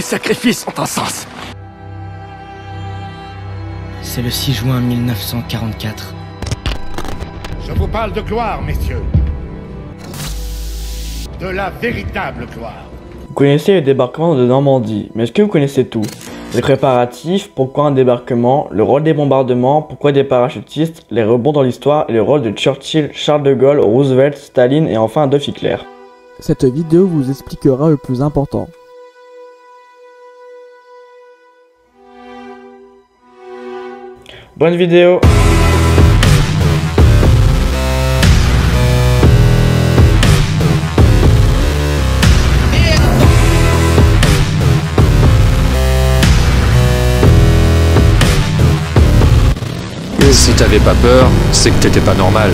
sacrifices ont un sens. C'est le 6 juin 1944. Je vous parle de gloire, messieurs. De la véritable gloire. Vous connaissez le débarquement de Normandie, mais est-ce que vous connaissez tout? Les préparatifs, pourquoi un débarquement, le rôle des bombardements, pourquoi des parachutistes, les rebonds dans l'histoire et le rôle de Churchill, Charles de Gaulle, Roosevelt, Staline et enfin Adolf Hitler. Cette vidéo vous expliquera le plus important. Bonne vidéo! Si t'avais pas peur, c'est que t'étais pas normal.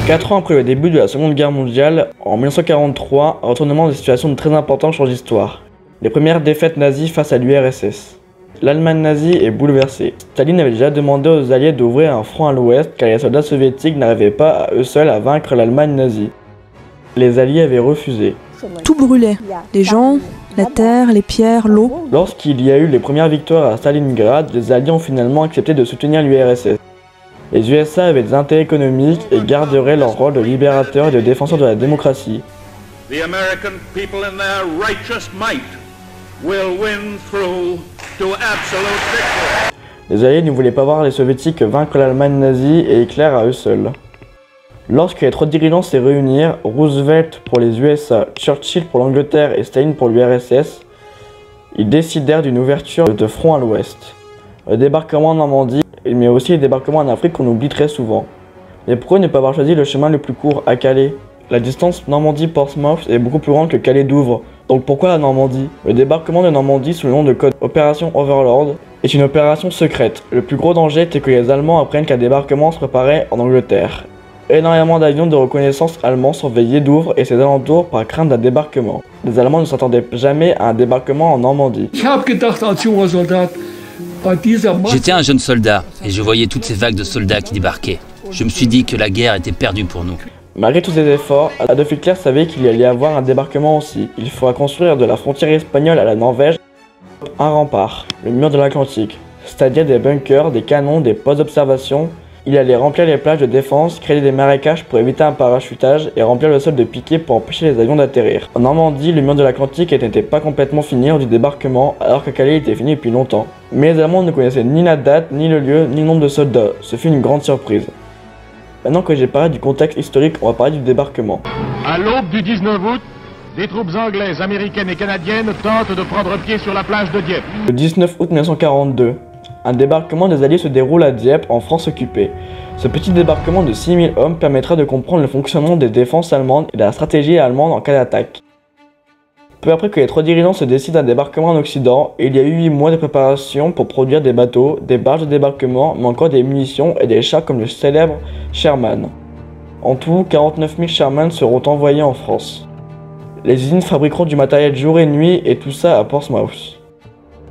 4 ans après le début de la Seconde Guerre mondiale, en 1943, un retournement de situation très important change l'histoire. Les premières défaites nazies face à l'URSS. L'Allemagne nazie est bouleversée. Staline avait déjà demandé aux Alliés d'ouvrir un front à l'ouest car les soldats soviétiques n'arrivaient pas à eux seuls à vaincre l'Allemagne nazie. Les Alliés avaient refusé. Tout brûlait. Les gens, la terre, les pierres, l'eau. Lorsqu'il y a eu les premières victoires à Stalingrad, les Alliés ont finalement accepté de soutenir l'URSS. Les USA avaient des intérêts économiques et garderaient leur rôle de libérateurs et de défenseurs de la démocratie. The American people in their righteous might will win through to absolute victory. Les Alliés ne voulaient pas voir les Soviétiques vaincre l'Allemagne nazie et Hitler à eux seuls. Lorsque les trois dirigeants se réunirent, Roosevelt pour les USA, Churchill pour l'Angleterre et Staline pour l'URSS, ils décidèrent d'une ouverture de front à l'ouest. Le débarquement en Normandie, mais aussi les débarquements en Afrique qu'on oublie très souvent. Mais pourquoi ne pas avoir choisi le chemin le plus court à Calais? La distance Normandie-Portsmouth est beaucoup plus grande que Calais-Douvres, donc pourquoi la Normandie? Le débarquement de Normandie sous le nom de code Opération Overlord est une opération secrète. Le plus gros danger était que les Allemands apprennent qu'un débarquement se préparait en Angleterre. Énormément d'avions de reconnaissance allemands surveillaient Douvres et ses alentours par crainte d'un débarquement. Les Allemands ne s'attendaient jamais à un débarquement en Normandie. J'étais un jeune soldat et je voyais toutes ces vagues de soldats qui débarquaient. Je me suis dit que la guerre était perdue pour nous. Malgré tous ces efforts, Adolf Hitler savait qu'il y allait avoir un débarquement aussi. Il faudra construire de la frontière espagnole à la Norvège un rempart, le mur de l'Atlantique, c'est-à-dire des bunkers, des canons, des postes d'observation. Il allait remplir les plages de défense, créer des marécages pour éviter un parachutage et remplir le sol de piquets pour empêcher les avions d'atterrir. En Normandie, le mur de l'Atlantique n'était pas complètement fini lors du débarquement, alors que Calais était fini depuis longtemps. Mais les Allemands ne connaissaient ni la date, ni le lieu, ni le nombre de soldats. Ce fut une grande surprise. Maintenant que j'ai parlé du contexte historique, on va parler du débarquement. À l'aube du 19 août, des troupes anglaises, américaines et canadiennes tentent de prendre pied sur la plage de Dieppe. Le 19 août 1942, un débarquement des Alliés se déroule à Dieppe, en France occupée. Ce petit débarquement de 6000 hommes permettra de comprendre le fonctionnement des défenses allemandes et de la stratégie allemande en cas d'attaque. Peu après que les trois dirigeants se décident un débarquement en Occident, il y a eu 8 mois de préparation pour produire des bateaux, des barges de débarquement, mais encore des munitions et des chars comme le célèbre Sherman. En tout, 49 000 Sherman seront envoyés en France. Les usines fabriqueront du matériel jour et nuit et tout ça à Portsmouth.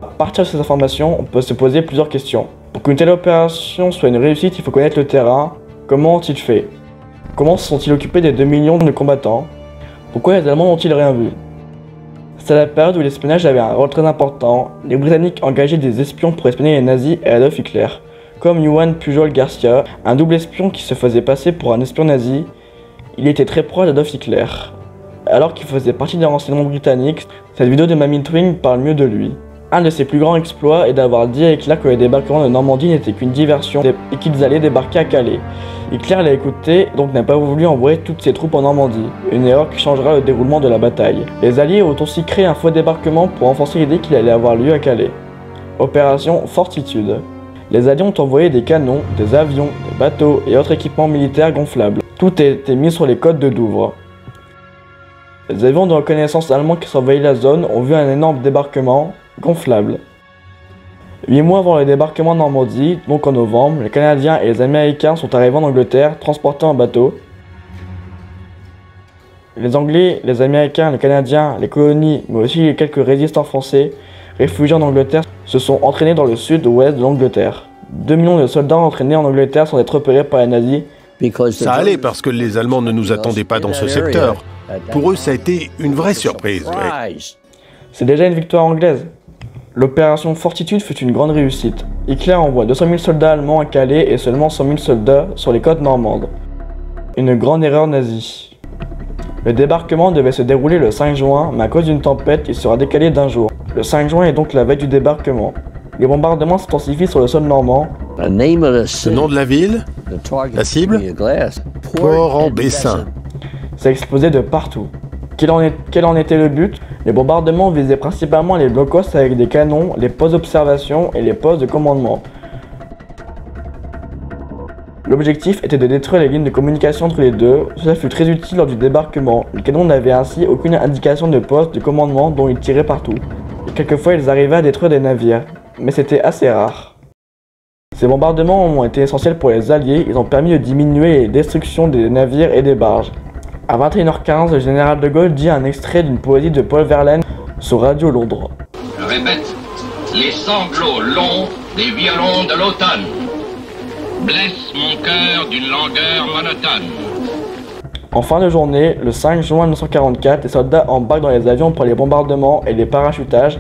À partir de ces informations, on peut se poser plusieurs questions. Pour qu'une telle opération soit une réussite, il faut connaître le terrain. Comment ont-ils fait? Comment se sont-ils occupés des 2 millions de combattants? Pourquoi les Allemands n'ont-ils rien vu? C'est la période où l'espionnage avait un rôle très important. Les Britanniques engageaient des espions pour espionner les nazis et Adolf Hitler, comme Juan Pujol Garcia, un double espion qui se faisait passer pour un espion nazi. Il était très proche d'Adolf Hitler. Alors qu'il faisait partie des renseignements britanniques, cette vidéo de Mamie Twing parle mieux de lui. Un de ses plus grands exploits est d'avoir dit à Hitler que le débarquement de Normandie n'était qu'une diversion et qu'ils allaient débarquer à Calais. Hitler l'a écouté, donc n'a pas voulu envoyer toutes ses troupes en Normandie, une erreur qui changera le déroulement de la bataille. Les Alliés ont aussi créé un faux débarquement pour renforcer l'idée qu'il allait avoir lieu à Calais. Opération Fortitude. Les Alliés ont envoyé des canons, des avions, des bateaux et autres équipements militaires gonflables. Tout a été mis sur les côtes de Douvres. Les avions de reconnaissance allemands qui surveillaient la zone ont vu un énorme débarquement gonflable. 8 mois avant le débarquement en Normandie, donc en novembre, les Canadiens et les Américains sont arrivés en Angleterre, transportés en bateau. Les Anglais, les Américains, les Canadiens, les colonies, mais aussi les quelques résistants français, réfugiés en Angleterre, se sont entraînés dans le sud-ouest de l'Angleterre. 2 millions de soldats entraînés en Angleterre sans être repérés par les nazis. Ça allait parce que les Allemands ne nous attendaient pas dans ce secteur. Pour eux, ça a été une vraie surprise. Oui. C'est déjà une victoire anglaise. L'opération Fortitude fut une grande réussite. Hitler envoie 200 000 soldats allemands à Calais et seulement 100 000 soldats sur les côtes normandes. Une grande erreur nazie. Le débarquement devait se dérouler le 5 juin, mais à cause d'une tempête, il sera décalé d'un jour. Le 5 juin est donc la veille du débarquement. Les bombardements s'intensifient sur le sol normand. Le nom de la ville, la cible, Port-en-Bessin. C'est explosé de partout. Quel en était le but? Les bombardements visaient principalement les blocos avec des canons, les postes d'observation et les postes de commandement. L'objectif était de détruire les lignes de communication entre les deux. Cela fut très utile lors du débarquement. Les canons n'avaient ainsi aucune indication de poste de commandement dont ils tiraient partout. Et quelquefois ils arrivaient à détruire des navires, mais c'était assez rare. Ces bombardements ont été essentiels pour les Alliés, ils ont permis de diminuer les destructions des navires et des barges. À 21h15, le général de Gaulle dit un extrait d'une poésie de Paul Verlaine sur Radio Londres. Je répète, les sanglots longs des violons de l'automne blessent mon cœur d'une langueur monotone. En fin de journée, le 5 juin 1944, les soldats embarquent dans les avions pour les bombardements et les parachutages,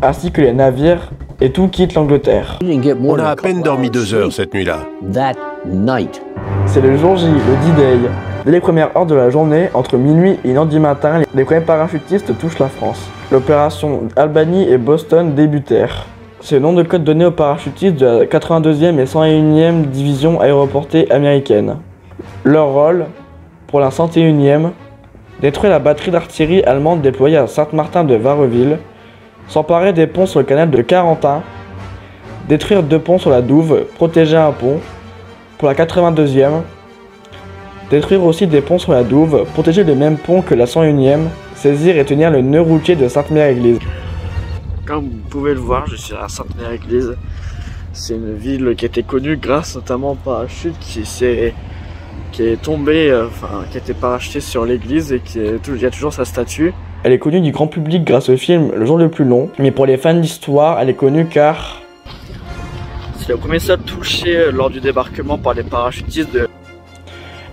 ainsi que les navires, et tout quitte l'Angleterre. On a à peine dormi 2 heures cette nuit-là. C'est le jour J, le D-Day. Dès les premières heures de la journée, entre minuit et 1h du matin, les premiers parachutistes touchent la France. L'opération Albany et Boston débutèrent. C'est le nom de code donné aux parachutistes de la 82e et 101e division aéroportée américaine. Leur rôle, pour la 101e, détruire la batterie d'artillerie allemande déployée à Saint-Martin de Varreville, s'emparer des ponts sur le canal de Carentan, détruire 2 ponts sur la Douve, protéger un pont. Pour la 82e, détruire aussi des ponts sur la Douve, protéger le même pont que la 101e, saisir et tenir le nœud routier de Sainte-Mère-Église. Comme vous pouvez le voir, je suis à Sainte-Mère-Église. C'est une ville qui a été connue grâce notamment au parachute qui est tombé, qui a été parachuté sur l'église et il y a toujours sa statue. Elle est connue du grand public grâce au film Le Jour le plus long, mais pour les fans d'histoire, elle est connue car c'est le premier sol touché lors du débarquement par les parachutistes.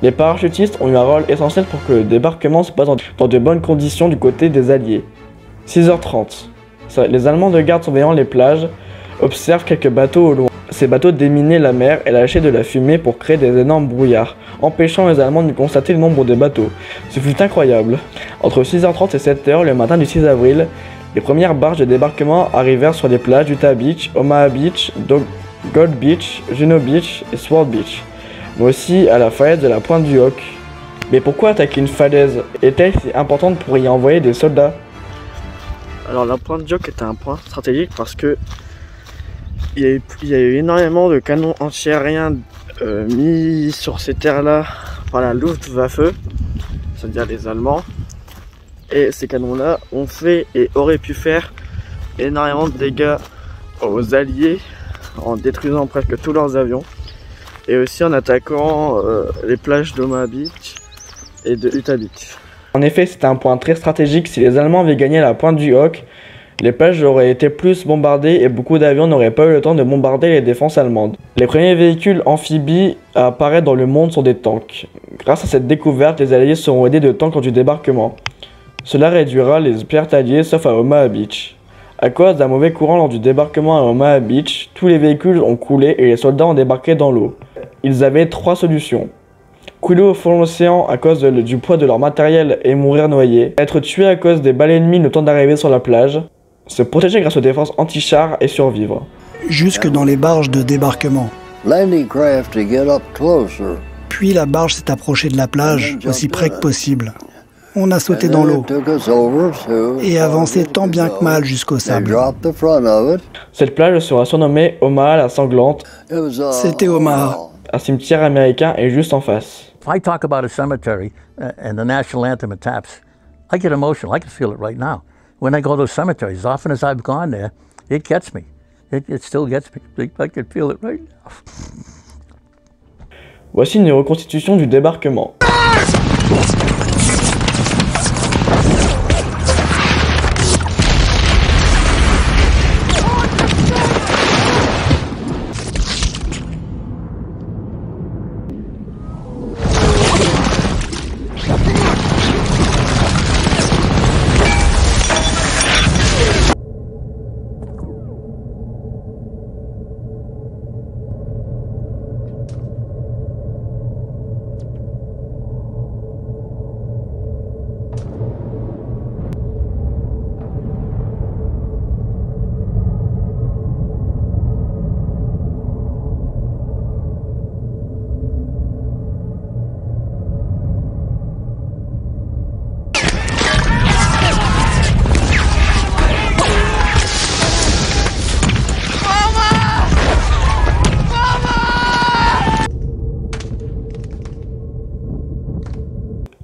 Les parachutistes ont eu un rôle essentiel pour que le débarquement se passe dans de bonnes conditions du côté des Alliés. 6h30. Les Allemands de garde surveillant les plages observent quelques bateaux au loin. Ces bateaux déminaient la mer et lâchaient de la fumée pour créer des énormes brouillards, empêchant les Allemands de constater le nombre de bateaux. Ce fut incroyable. Entre 6h30 et 7h, le matin du 6 avril, les premières barges de débarquement arrivèrent sur les plages d'Utah Beach, Omaha Beach, Gold Beach, Juno Beach et Sword Beach, mais aussi à la falaise de la pointe du Hawk. Mais pourquoi attaquer une falaise? Est-elle si importante pour y envoyer des soldats? Alors la pointe du Hawk était un point stratégique parce que il y a eu énormément de canons antiaériens mis sur ces terres-là par la Luftwaffe, c'est-à-dire les Allemands. Et ces canons-là ont fait et auraient pu faire énormément de dégâts aux Alliés en détruisant presque tous leurs avions et aussi en attaquant les plages d'Omaha Beach et de Utah Beach. En effet, c'était un point très stratégique. Si les Allemands avaient gagné la pointe du Hawk, les plages auraient été plus bombardées et beaucoup d'avions n'auraient pas eu le temps de bombarder les défenses allemandes. Les premiers véhicules amphibies à apparaître dans le monde sont des tanks. Grâce à cette découverte, les Alliés seront aidés de tanks lors du débarquement. Cela réduira les pertes alliées sauf à Omaha Beach. À cause d'un mauvais courant lors du débarquement à Omaha Beach, tous les véhicules ont coulé et les soldats ont débarqué dans l'eau. Ils avaient 3 solutions. Couler au fond de l'océan à cause du poids de leur matériel et mourir noyés, être tués à cause des balles ennemies le temps d'arriver sur la plage, se protéger grâce aux défenses anti-chars et survivre. Jusque dans les barges de débarquement. Puis la barge s'est approchée de la plage, aussi près que possible. On a sauté dans l'eau et avancé tant bien que mal jusqu'au sable. Cette plage sera surnommée Omaha la sanglante. C'était Omaha. Un cimetière américain est juste en face. If I talk about a cemetery and the national anthem it taps, I get emotional. I can feel it right now. When I go to cemeteries, as often as I've gone there, it gets me. It still gets me. I can feel it right now. Voici une reconstitution du débarquement.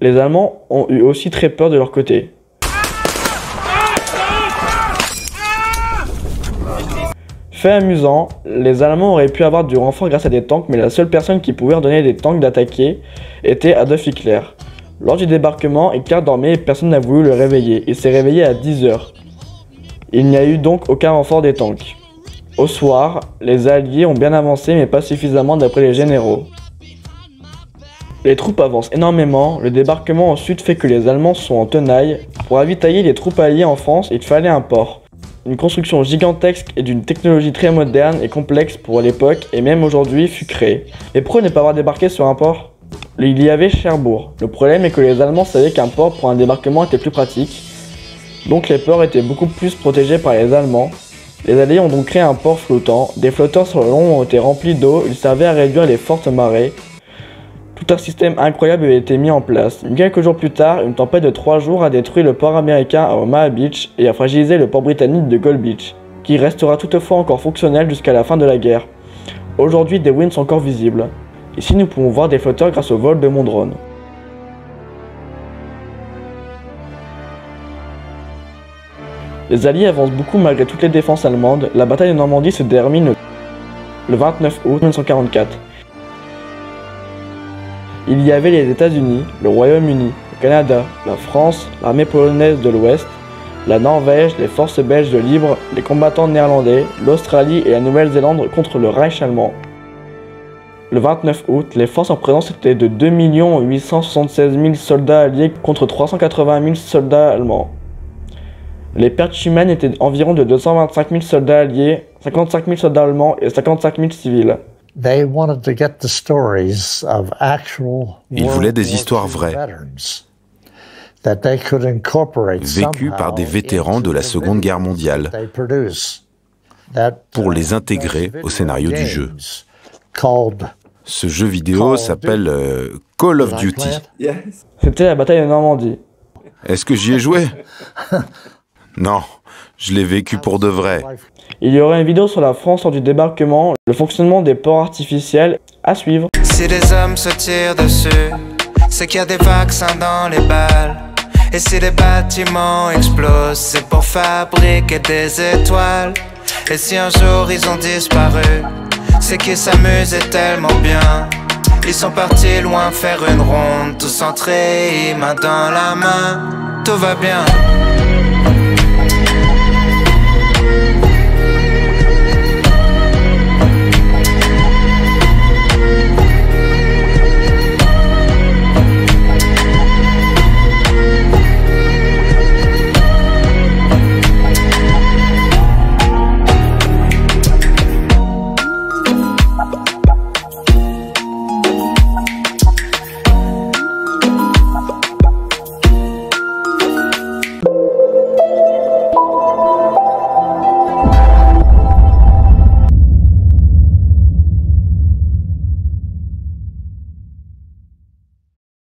Les Allemands ont eu aussi très peur de leur côté. Fait amusant, les Allemands auraient pu avoir du renfort grâce à des tanks, mais la seule personne qui pouvait ordonner des tanks d'attaquer était Adolf Hitler. Lors du débarquement, Hitler dormait et personne n'a voulu le réveiller. Il s'est réveillé à 10 h. Il n'y a eu donc aucun renfort des tanks. Au soir, les Alliés ont bien avancé mais pas suffisamment d'après les généraux. Les troupes avancent énormément, le débarquement au sud fait que les Allemands sont en tenaille. Pour ravitailler les troupes alliées en France, il fallait un port. Une construction gigantesque et d'une technologie très moderne et complexe pour l'époque et même aujourd'hui fut créée. Mais pourquoi ne pas avoir débarqué sur un port? Il y avait Cherbourg. Le problème est que les Allemands savaient qu'un port pour un débarquement était plus pratique. Donc les ports étaient beaucoup plus protégés par les Allemands. Les Alliés ont donc créé un port flottant. Des flotteurs sur le long ont été remplis d'eau, ils servaient à réduire les fortes marées. Tout un système incroyable avait été mis en place. Quelques jours plus tard, une tempête de 3 jours a détruit le port américain à Omaha Beach et a fragilisé le port britannique de Gold Beach, qui restera toutefois encore fonctionnel jusqu'à la fin de la guerre. Aujourd'hui, des ruines sont encore visibles. Ici, nous pouvons voir des flotteurs grâce au vol de mon drone. Les Alliés avancent beaucoup malgré toutes les défenses allemandes. La bataille de Normandie se termine le 29 août 1944. Il y avait les États-Unis, le Royaume-Uni, le Canada, la France, l'armée polonaise de l'Ouest, la Norvège, les forces belges de Libre, les combattants néerlandais, l'Australie et la Nouvelle-Zélande contre le Reich allemand. Le 29 août, les forces en présence étaient de 2 876 000 soldats alliés contre 380 000 soldats allemands. Les pertes humaines étaient environ de 225 000 soldats alliés, 55 000 soldats allemands et 55 000 civils. Ils voulaient des histoires vraies, vécues par des vétérans de la Seconde Guerre mondiale, pour les intégrer au scénario du jeu. Ce jeu vidéo s'appelle Call of Duty. C'était la bataille de Normandie. Est-ce que j'y ai joué? Non, je l'ai vécu pour de vrai. Il y aura une vidéo sur la France lors du débarquement, le fonctionnement des ports artificiels, à suivre. Si les hommes se tirent dessus, c'est qu'il y a des vaccins dans les balles. Et si les bâtiments explosent, c'est pour fabriquer des étoiles. Et si un jour ils ont disparu, c'est qu'ils s'amusaient tellement bien. Ils sont partis loin faire une ronde, tous centrés, main dans la main. Tout va bien.